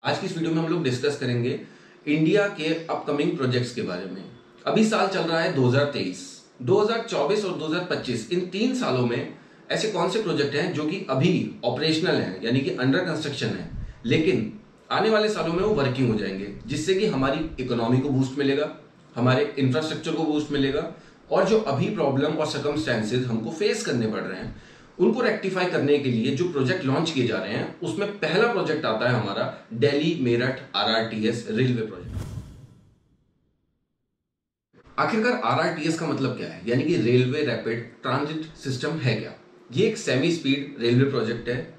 आज की इस वीडियो में हम लोग डिस्कस करेंगे इंडिया के अपकमिंग प्रोजेक्ट्स के बारे में। अभी साल चल रहा है 2023, 2024 और 2025। इन 3 सालों में ऐसे कौन से प्रोजेक्ट हैं जो कि अभी ऑपरेशनल हैं, यानी कि अंडर कंस्ट्रक्शन है, लेकिन आने वाले सालों में वो वर्किंग हो जाएंगे, जिससे कि हमारी इकोनॉमी को बूस्ट मिलेगा, हमारे इंफ्रास्ट्रक्चर को बूस्ट मिलेगा, और जो अभी प्रॉब्लम और सर्कमस्टेंसेज हमको फेस करने पड़ रहे हैं उनको रेक्टिफाई करने के लिए जो प्रोजेक्ट लॉन्च किए जा रहे हैं, उसमें पहला प्रोजेक्ट आता है हमारा Delhi Meerut RRTS railway project. आखिरकार आरआरटीएस का मतलब क्या है, यानी कि रेलवे रैपिड ट्रांजिट सिस्टम है क्या? ये एक सेमी स्पीड रेलवे प्रोजेक्ट है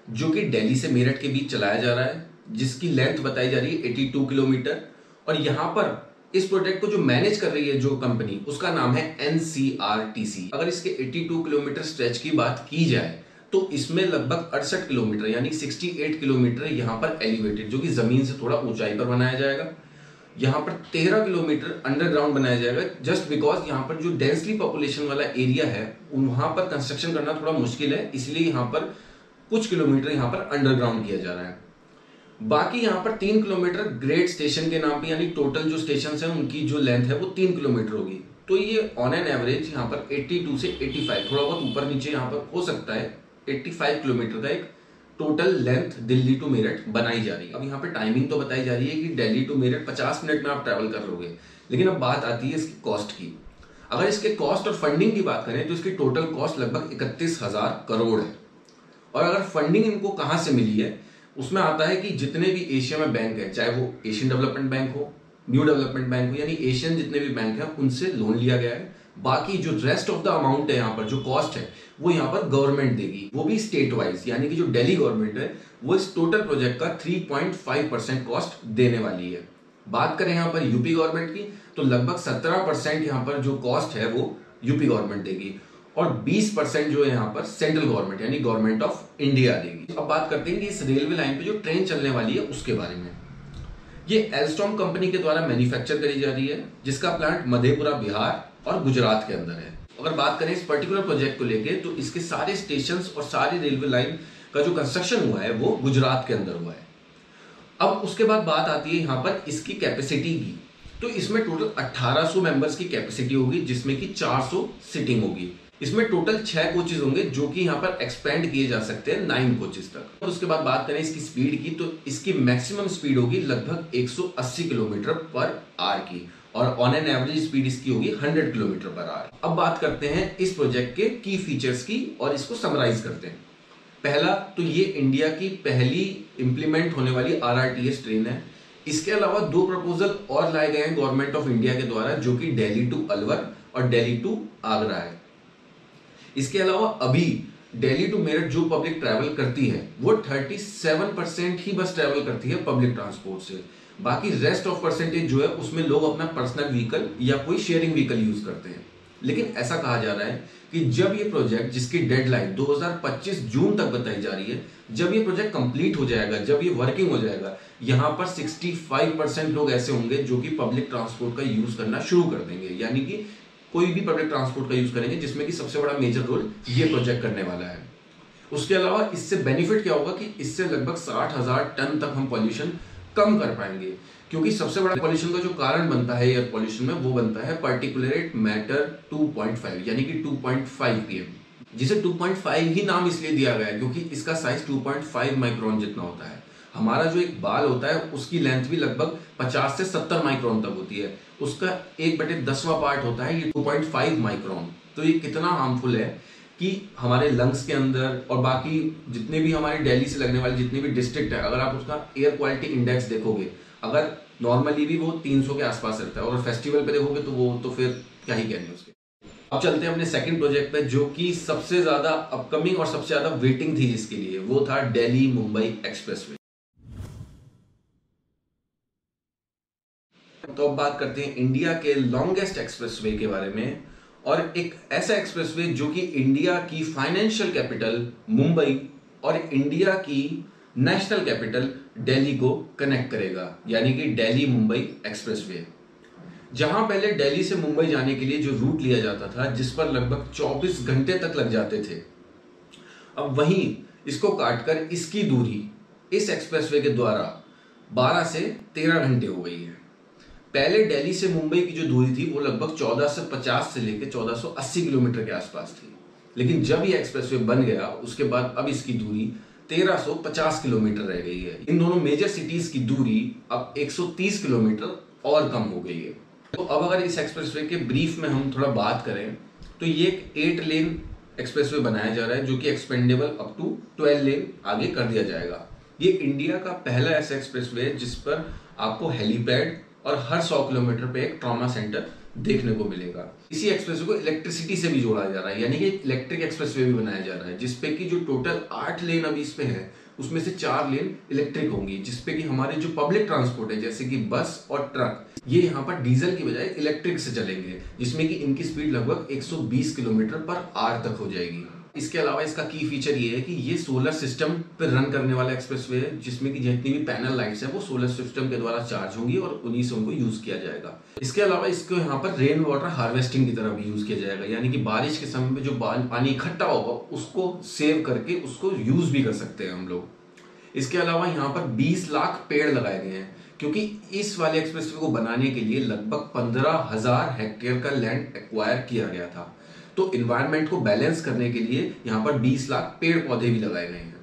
जो कि दिल्ली से मेरठ के बीच चलाया जा रहा है, जिसकी लेंथ बताई जा रही है 82 किलोमीटर। और यहां पर इस प्रोजेक्ट को जो मैनेज कर रही है जो कंपनी, उसका नाम है एनसीआरटीसी। अगर इसके 82 किलोमीटर स्ट्रेच की बात की जाए तो इसमें लगभग 68 किलोमीटर यानी 68 किलोमीटर यहां पर एलिवेटेड, जो कि जमीन से थोड़ा ऊंचाई पर बनाया जाएगा। यहां पर 13 किलोमीटर अंडरग्राउंड बनाया जाएगा, जस्ट बिकॉज यहां पर जो डेंसली पॉपुलेशन वाला एरिया है वहां पर कंस्ट्रक्शन करना थोड़ा मुश्किल है, इसलिए यहां पर कुछ किलोमीटर यहां पर अंडरग्राउंड किया जा रहा है। बाकी यहां पर 3 किलोमीटर ग्रेड स्टेशन के नाम पे, यानी टोटल जो स्टेशन है उनकी जो लेंथ है वो 3 किलोमीटर होगी। तो ये ऑन एन एवरेज यहां पर 82 से 85, थोड़ा बहुत ऊपर नीचे यहां पर हो सकता है, 85 किलोमीटर का एक total length Delhi to Meerut बनाई जा रही है। अब यहाँ पे टाइमिंग तो बताई जा रही है कि दिल्ली टू मेरठ 50 मिनट में आप ट्रैवल कर लोगे, लेकिन अब बात आती है इसकी कॉस्ट की। अगर इसके कॉस्ट और फंडिंग की बात करें तो इसकी टोटल कॉस्ट लगभग 31,000 करोड़ है। और अगर फंडिंग इनको कहां से मिली है, उसमें आता है कि जितने भी एशिया में बैंक है, चाहे वो एशियन डेवलपमेंट बैंक हो, न्यू डेवलपमेंट बैंक हो, यानी एशियन जितने भी बैंक हैं उनसे लोन लिया गया है। बाकी जो रेस्ट ऑफ द अमाउंट है यहाँ पर, जो कॉस्ट है वो यहाँ पर गवर्नमेंट देगी, वो भी स्टेट वाइज, यानी कि जो दिल्ली गवर्नमेंट है वो इस टोटल प्रोजेक्ट का 3.5% कॉस्ट देने वाली है। बात करें यहाँ पर यूपी गवर्नमेंट की तो लगभग 17% यहाँ पर जो कॉस्ट है वो यूपी गवर्नमेंट देगी, और 20% जो है यहाँ पर सेंट्रल गवर्नमेंट यानी गवर्नमेंट ऑफ इंडिया देगी। अब बात करते हैं कि इस रेलवे लाइन पे जो ट्रेन चलने वाली है उसके बारे में। ये एल्स्टॉम कंपनी के द्वारा मैन्युफैक्चर करी जा रही है, जिसका प्लांट मधेपुरा बिहार और गुजरात के अंदर है। अगर बात करें इस पर्टिकुलर प्रोजेक्ट को लेकर तो इसके सारे स्टेशन और सारी रेलवे लाइन का जो कंस्ट्रक्शन हुआ है वो गुजरात के अंदर हुआ है। अब उसके बाद बात आती है यहाँ पर इसकी कैपेसिटी की। तो इसमें टोटल 1800 मेंबर्स की कैपेसिटी होगी, जिसमें कि 400 सीटिंग होगी। इसमें टोटल 6 कोचेज होंगे जो कि यहाँ पर एक्सपेंड किए जा सकते हैं 9 कोचेज तक। और उसके बाद बात करें इसकी स्पीड की तो इसकी मैक्सिमम स्पीड होगी लगभग 180 किलोमीटर पर आवर की, और ऑन एन एवरेज स्पीड इसकी होगी 100 किलोमीटर पर आवर। अब बात करते हैं इस प्रोजेक्ट के की फीचर्स की और इसको समराइज करते हैं। पहला तो ये इंडिया की पहली इंप्लीमेंट होने वाली आरआरटीएस ट्रेन है। इसके अलावा 2 प्रपोजल और लाए गए हैं गवर्नमेंट ऑफ इंडिया के द्वारा, जो कि दिल्ली टू अलवर और दिल्ली टू आगरा है। इसके अलावा अभी दिल्ली टू मेरठ जो पब्लिक ट्रैवल करती है वो 37% ही बस ट्रैवल करती है पब्लिक ट्रांसपोर्ट से। बाकी रेस्ट ऑफ परसेंटेज जो है उसमें लोग अपना पर्सनल व्हीकल या कोई शेयरिंग व्हीकल यूज करते हैं। लेकिन ऐसा कहा जा रहा है कि जब ये प्रोजेक्ट, जिसकी डेडलाइन 2025 जून तक बताई जा रही है, जब ये प्रोजेक्ट कंप्लीट हो जाएगा, जब ये वर्किंग हो जाएगा, यहां पर 65% लोग ऐसे होंगे जो कि पब्लिक ट्रांसपोर्ट का यूज करना शुरू कर देंगे, यानी कि कोई भी पब्लिक ट्रांसपोर्ट का यूज करेंगे, जिसमें कि सबसे बड़ा मेजर रोल ये प्रोजेक्ट करने वाला है। उसके अलावा इससे बेनिफिट क्या होगा कि इससे लगभग 60,000 टन तक हम पॉल्यूशन कम कर पाएंगे, क्योंकि सबसे बड़ा पॉल्यूशन का जो कारण बनता है एयर पॉल्यूशन में वो बनता है पार्टिकुलेट मैटर 2.5 यानी कि 2.5 pm, जिसे 2.5 ही नाम इसलिए दिया गया है क्योंकि इसका साइज 2.5 माइक्रोन जितना होता है। हमारा जो एक बाल होता है उसकी लेंथ भी लगभग 50 से 70 माइक्रोन तक होती है, उसका 1/10वां पार्ट होता है ये 2.5 माइक्रोन। तो ये कितना हार्मफुल है कि हमारे लंग्स के अंदर और बाकी जितने भी हमारे दिल्ली से लगने वाले जितने भी डिस्ट्रिक्ट है, अगर आप उसका एयर क्वालिटी इंडेक्स देखोगे, अगर नॉर्मली भी वो 300 के आसपास रहता है और फेस्टिवल पे देखोगे तो वो तो फिर क्या ही कहने उसके। अब चलते हैं अपने सेकंड प्रोजेक्ट पे, जो कि सबसे ज्यादा अपकमिंग और सबसे ज्यादा वेटिंग थी जिसके लिए, वो था दिल्ली मुंबई एक्सप्रेसवे। तो अब बात करते हैं इंडिया के लॉन्गेस्ट एक्सप्रेसवे के बारे में, और एक ऐसा एक्सप्रेसवे जो कि इंडिया की फाइनेंशियल कैपिटल मुंबई और इंडिया की नेशनल कैपिटल दिल्ली को कनेक्ट करेगा, यानी कि दिल्ली मुंबई एक्सप्रेसवे। जहां पहले दिल्ली से मुंबई जाने के लिए जो रूट लिया जाता था, जिस पर लगभग 24 घंटे तक लग जाते थे, अब वहीं इसको काटकर इसकी दूरी इस एक्सप्रेसवे के द्वारा 12 से 13 घंटे हो गई है। पहले दिल्ली से मुंबई की जो दूरी थी वो लगभग 1450 से लेकर 1480 किलोमीटर के आसपास थी, लेकिन जब ये एक्सप्रेसवे बन गया उसके बाद अब इसकी दूरी 1350 किलोमीटर रह गई है। इन दोनों मेजर सिटीज की दूरी अब 130 किलोमीटर और कम हो गई है। तो अब अगर इस एक्सप्रेसवे के ब्रीफ में हम थोड़ा बात करें तो ये एक 8 लेन एक्सप्रेसवे बनाया जा रहा है जो कि एक्सपेंडेबल अप टू 12 लेन आगे कर दिया जाएगा। ये इंडिया का पहला ऐसा एक्सप्रेसवे है जिस पर आपको हेलीपैड और हर 100 किलोमीटर पे एक ट्रॉमा सेंटर देखने को मिलेगा। इसी एक्सप्रेसवे को इलेक्ट्रिसिटी से भी जोड़ा जा रहा है, यानी कि इलेक्ट्रिक एक्सप्रेसवे भी बनाया जा रहा है जिसपे कि जो टोटल 8 लेन अभी इस पे है उसमें से 4 लेन इलेक्ट्रिक होंगी, जिसपे कि हमारे जो पब्लिक ट्रांसपोर्ट है जैसे कि बस और ट्रक ये यहाँ पर डीजल की बजाय इलेक्ट्रिक से चलेंगे, जिसमें कि इनकी स्पीड लगभग 120 किलोमीटर पर आवर तक हो जाएगी। इसके अलावा इसका की फीचर ये है कि ये सोलर सिस्टम पर रन करने वाला एक्सप्रेसवे है जिसमें कि जितनी भी पैनल लाइट्स हैं वो सोलर सिस्टम के द्वारा चार्ज होंगी और उन्हीं से उनको यूज किया जाएगा। इसके अलावा इसको यहाँ पर रेन वाटर हार्वेस्टिंग की तरह भी यूज किया जाएगा, यानी कि बारिश के समय में जो पानी इकट्ठा होगा उसको सेव करके उसको यूज भी कर सकते हैं हम लोग। इसके अलावा यहाँ पर 20 लाख पेड़ लगाए गए हैं क्योंकि इस वाले एक्सप्रेसवे को बनाने के लिए लगभग 15,000 हेक्टेयर का लैंड एक्वायर किया गया था। तो इन्वायरमेंट को बैलेंस करने के लिए यहाँ पर 20 लाख पेड़ पौधे भी लगाए गए हैं।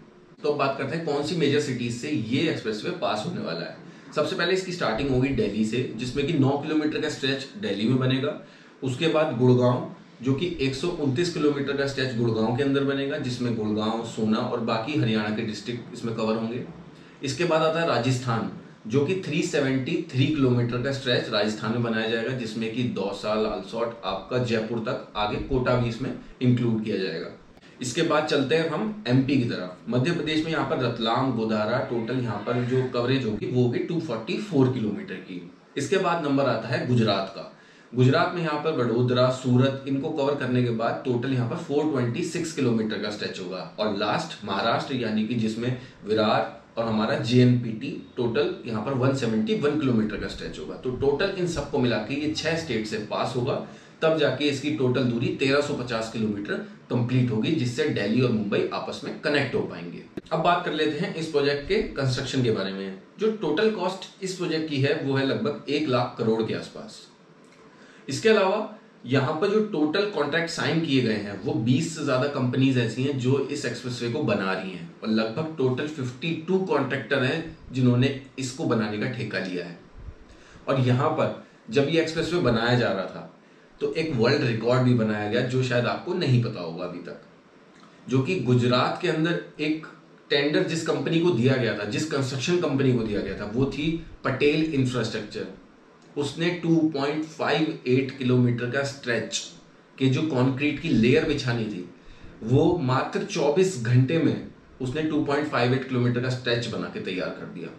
तो अब बात करते हैं कौन सी मेजर सिटीज से ये एक्सप्रेसवे पास होने वाला है। सबसे पहले इसकी स्टार्टिंग होगी दिल्ली से, जिसमें कि 9 किलोमीटर का स्ट्रेच दिल्ली में बनेगा। उसके बाद गुड़गांव जो कि 129 किलोमीटर का स्ट्रेच गुड़गांव के अंदर बनेगा, जिसमें गुड़गांव, सोना और बाकी हरियाणा के डिस्ट्रिक्ट इसमें कवर होंगे। इसके बाद आता है राजस्थान जो कि 373 किलोमीटर का स्ट्रेच राजस्थान में बनाया जाएगा, जिसमें कि दौसा, लालसोट, आपका जयपुर तक, आगे कोटा भी इसमें इंक्लूड किया जाएगा। इसके बाद चलते हैं हम एमपी की तरफ। मध्य प्रदेश में यहाँ पर रतलाम, गोदारा, टोटल यहाँ पर जो कवरेज होगी वो होगी 244 किलोमीटर की। इसके बाद नंबर आता है गुजरात का। गुजरात में यहाँ पर वडोदरा, सूरत इनको कवर करने के बाद टोटल यहाँ पर 426 किलोमीटर का स्ट्रेच होगा। और लास्ट महाराष्ट्र यानी कि जिसमें विरार और हमारा जेएनपीटी, टोटल यहाँ पर 171 किलोमीटर का स्ट्रेच होगा। तो टोटल इन सबको मिला के ये 6 स्टेट से पास होगा, तब जाके इसकी टोटल दूरी 1350 किलोमीटर कंप्लीट होगी, जिससे दिल्ली और मुंबई आपस में कनेक्ट हो पाएंगे। अब बात कर लेते हैं इस प्रोजेक्ट के कंस्ट्रक्शन के बारे में। जो टोटल कॉस्ट इस प्रोजेक्ट की है वो है लगभग 1 लाख करोड़ के आसपास। इसके अलावा यहाँ पर जो टोटल कॉन्ट्रैक्ट साइन किए गए हैं वो 20 से ज्यादा कंपनीज ऐसी हैं जो इस एक्सप्रेसवे को बना रही हैं, और लगभग टोटल 52 कॉन्ट्रैक्टर हैं जिन्होंने इसको बनाने का ठेका लिया है। और यहाँ पर जब ये एक्सप्रेसवे बनाया जा रहा था तो एक वर्ल्ड रिकॉर्ड भी बनाया गया जो शायद आपको नहीं पता होगा अभी तक, जो कि गुजरात के अंदर एक टेंडर जिस कंपनी को दिया गया था, जिस कंस्ट्रक्शन कंपनी को दिया गया था वो थी पटेल इंफ्रास्ट्रक्चर। उसने 2.58 किलोमीटर का स्ट्रेच के जो कंक्रीट की लेयर बिछानी थी वो मात्र 24 घंटे में उसने 2.58 किलोमीटर का स्ट्रेच बना के तैयार कर दिया,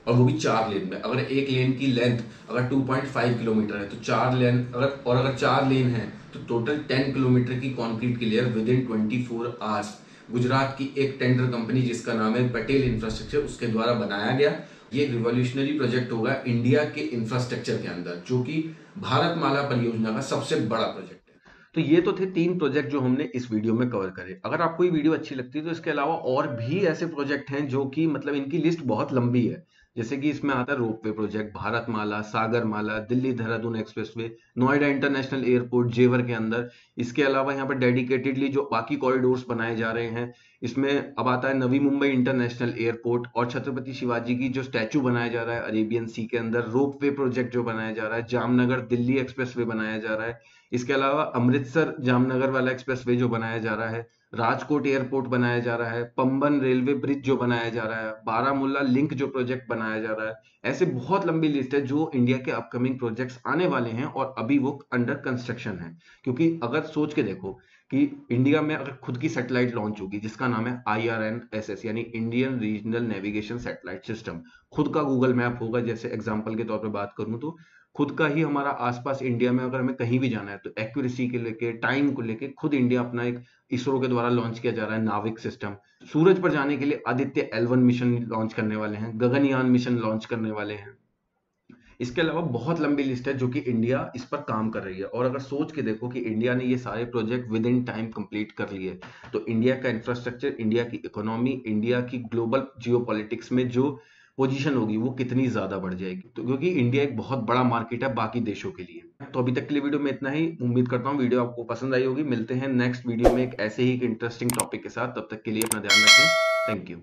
और वो भी 4 लेन में। अगर एक लेन की लेंथ अगर 2.5 किलोमीटर है तो 4 लेन अगर 4 लेन है तो टोटल 10 किलोमीटर की कंक्रीट की layer with in 24 hours Gujarat की एक टेंडर कंपनी जिसका नाम है पटेल इंफ्रास्ट्रक्चर उसके द्वारा बनाया गया। ये रिवॉल्यूशनरी प्रोजेक्ट होगा इंडिया के इंफ्रास्ट्रक्चर के अंदर, जो कि भारतमाला परियोजना का सबसे बड़ा प्रोजेक्ट है। तो ये तो थे 3 प्रोजेक्ट जो हमने इस वीडियो में कवर करे। अगर आपको ये वीडियो अच्छी लगती है तो इसके अलावा और भी ऐसे प्रोजेक्ट हैं जो कि मतलब इनकी लिस्ट बहुत लंबी है, जैसे कि इसमें आता है ropeway project, Bharatmala, Sagarmala, Delhi Dehradun expressway, Noida international airport जेवर के अंदर। इसके अलावा यहाँ पर डेडिकेटेडली जो बाकी कॉरिडोर्स बनाए जा रहे हैं, इसमें अब आता है नवी मुंबई इंटरनेशनल एयरपोर्ट और छत्रपति शिवाजी की जो स्टैचू बनाया जा रहा है अरेबियन सी के अंदर, रोपवे प्रोजेक्ट जो बनाया जा रहा है, जामनगर दिल्ली एक्सप्रेसवे बनाया जा रहा है। इसके अलावा अमृतसर जामनगर वाला एक्सप्रेसवे जो बनाया जा रहा है, राजकोट एयरपोर्ट बनाया जा रहा है, पंबन रेलवे ब्रिज जो बनाया जा रहा है, बारामूला लिंक जो प्रोजेक्ट बनाया जा रहा है। ऐसे बहुत लंबी लिस्ट है जो इंडिया के अपकमिंग प्रोजेक्ट्स आने वाले हैं और अभी वो अंडर कंस्ट्रक्शन है। क्योंकि अगर सोच के देखो कि इंडिया में अगर खुद की सैटेलाइट लॉन्च होगी जिसका नाम है IRNSS यानी Indian regional navigation satellite system, खुद का गूगल मैप होगा, जैसे एग्जांपल के तौर पे बात करूं तो खुद का ही हमारा आसपास इंडिया में अगर हमें कहीं भी जाना है तो एक्यूरेसी के लेके, टाइम को लेके खुद इंडिया अपना एक इसरो के द्वारा लॉन्च किया जा रहा है नाविक सिस्टम। सूरज पर जाने के लिए आदित्य L1 मिशन लॉन्च करने वाले हैं, गगनयान मिशन लॉन्च करने वाले हैं। इसके अलावा बहुत लंबी लिस्ट है जो कि इंडिया इस पर काम कर रही है। और अगर सोच के देखो कि इंडिया ने ये सारे project with in time complete कर लिए, तो इंडिया का इंफ्रास्ट्रक्चर, इंडिया की इकोनॉमी, इंडिया की ग्लोबल जियोपॉलिटिक्स में जो पोजीशन होगी वो कितनी ज़्यादा बढ़ जाएगी। तो क्योंकि इंडिया एक बहुत बड़ा मार्केट है बाकी देशों के लिए। तो अभी तक के लिए वीडियो में इतना ही। उम्मीद करता हूँ वीडियो आपको पसंद आई होगी। मिलते हैं नेक्स्ट वीडियो में एक ऐसे ही एक इंटरेस्टिंग टॉपिक के साथ। तब तक के लिए अपना ध्यान रखें। Thank you.